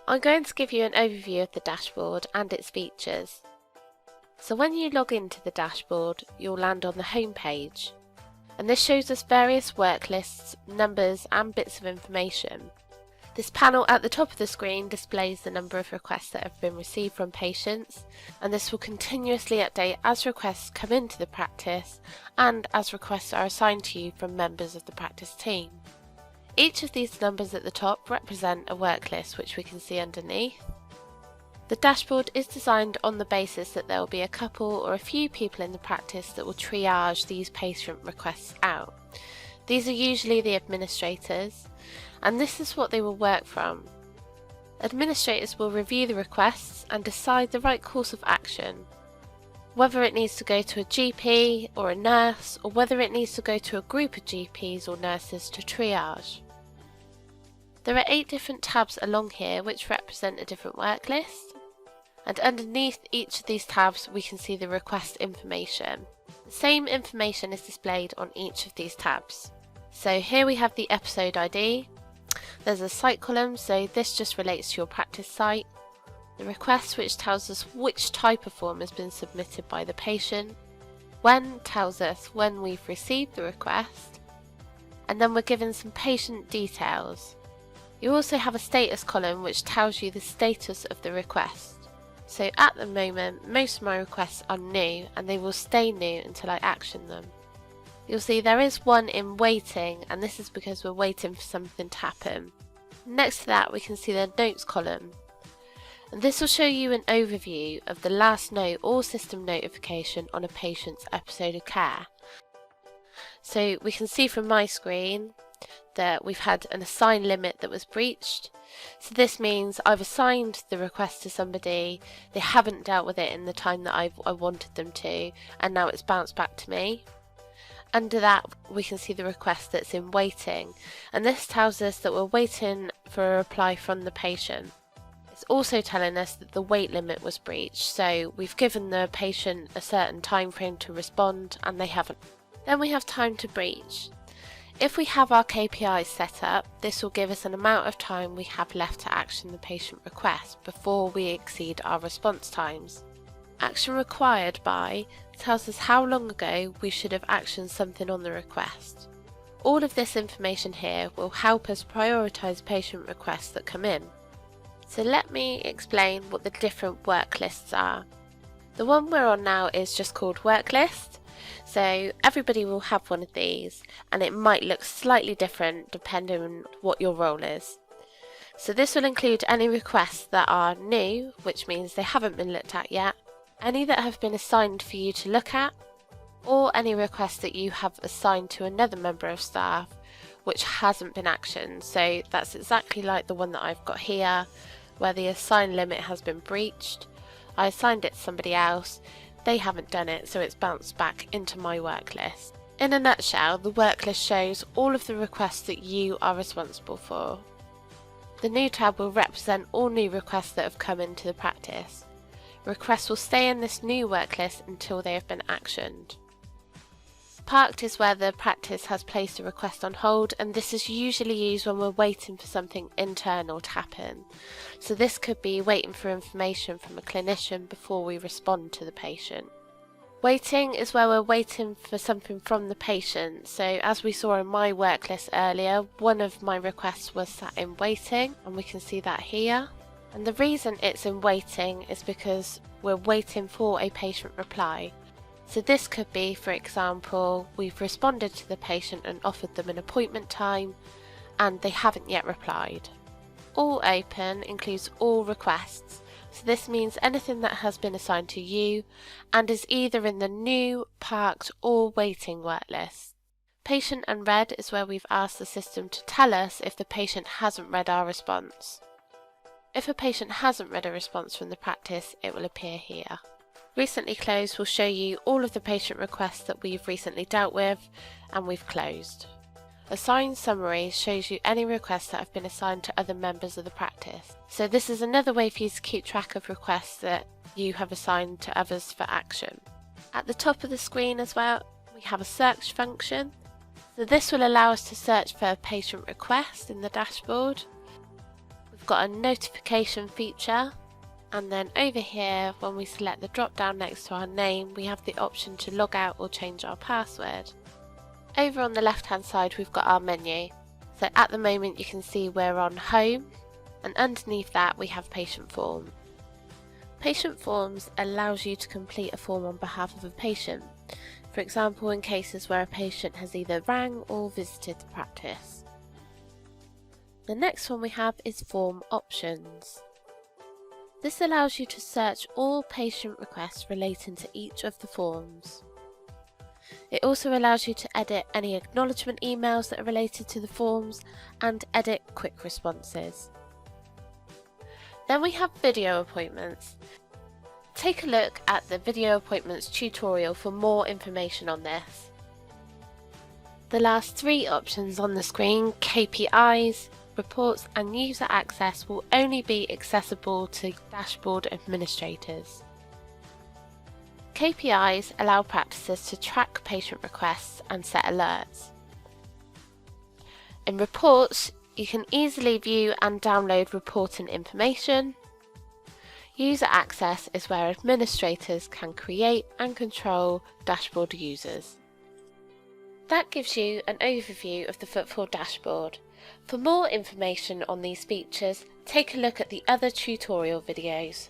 I'm going to give you an overview of the dashboard and its features. So when you log into the dashboard, you'll land on the home page, and this shows us various work lists, numbers and bits of information. This panel at the top of the screen displays the number of requests that have been received from patients, and this will continuously update as requests come into the practice and as requests are assigned to you from members of the practice team. Each of these numbers at the top represent a work list which we can see underneath. The dashboard is designed on the basis that there will be a couple or a few people in the practice that will triage these patient requests out. These are usually the administrators, and this is what they will work from. Administrators will review the requests and decide the right course of action, whether it needs to go to a GP or a nurse, or whether it needs to go to a group of GPs or nurses to triage. There are 8 different tabs along here which represent a different work list, and underneath each of these tabs we can see the request information. The same information is displayed on each of these tabs. So here we have the episode ID, there's a site column, so this just relates to your practice site, the request which tells us which type of form has been submitted by the patient, when tells us when we've received the request, and then we're given some patient details. You also have a status column which tells you the status of the request. So at the moment, most of my requests are new and they will stay new until I action them. You'll see there is one in waiting, and this is because we're waiting for something to happen. Next to that we can see the notes column. And this will show you an overview of the last note or system notification on a patient's episode of care. So we can see from my screen that we've had an assigned limit that was breached. So this means I've assigned the request to somebody, they haven't dealt with it in the time that I wanted them to, and now it's bounced back to me. Under that we can see the request that's in waiting, and this tells us that we're waiting for a reply from the patient. It's also telling us that the wait limit was breached, so we've given the patient a certain time frame to respond and they haven't. Then we have time to breach. If we have our KPIs set up, this will give us an amount of time we have left to action the patient request before we exceed our response times. Action required by tells us how long ago we should have actioned something on the request. All of this information here will help us prioritise patient requests that come in. So let me explain what the different work lists are. The one we're on now is just called work list. So everybody will have one of these, and it might look slightly different depending on what your role is. So this will include any requests that are new, which means they haven't been looked at yet, any that have been assigned for you to look at, or any requests that you have assigned to another member of staff which hasn't been actioned. So that's exactly like the one that I've got here, where the assigned limit has been breached. I assigned it to somebody else, they haven't done it, so it's bounced back into my work list. In a nutshell, the work list shows all of the requests that you are responsible for. The new tab will represent all new requests that have come into the practice. Requests will stay in this new work list until they have been actioned. Parked is where the practice has placed a request on hold, and this is usually used when we're waiting for something internal to happen. So this could be waiting for information from a clinician before we respond to the patient. Waiting is where we're waiting for something from the patient. So as we saw in my work list earlier, one of my requests was sat in waiting, and we can see that here. And the reason it's in waiting is because we're waiting for a patient reply. So this could be, for example, we've responded to the patient and offered them an appointment time and they haven't yet replied. All open includes all requests, so this means anything that has been assigned to you and is either in the new, parked or waiting work list. Patient unread is where we've asked the system to tell us if the patient hasn't read our response. If a patient hasn't read a response from the practice, it will appear here. Recently closed will show you all of the patient requests that we've recently dealt with and we've closed. Assigned summary shows you any requests that have been assigned to other members of the practice. So this is another way for you to keep track of requests that you have assigned to others for action. At the top of the screen as well, we have a search function. So this will allow us to search for a patient request in the dashboard. We've we've got a notification feature, and then over here when we select the drop down next to our name, we have the option to log out or change our password. Over on the left hand side we've got our menu. So at the moment you can see we're on Home, and underneath that we have Patient Form. Patient Forms allows you to complete a form on behalf of a patient, for example in cases where a patient has either rang or visited the practice. The next one we have is Form Options. This allows you to search all patient requests relating to each of the forms. It also allows you to edit any acknowledgement emails that are related to the forms and edit quick responses. Then we have video appointments. Take a look at the video appointments tutorial for more information on this. The last three options on the screen, KPIs, reports and user access, will only be accessible to dashboard administrators. KPIs allow practices to track patient requests and set alerts. In reports, you can easily view and download reporting information. User access is where administrators can create and control dashboard users. That gives you an overview of the Footfall dashboard. For more information on these features, take a look at the other tutorial videos.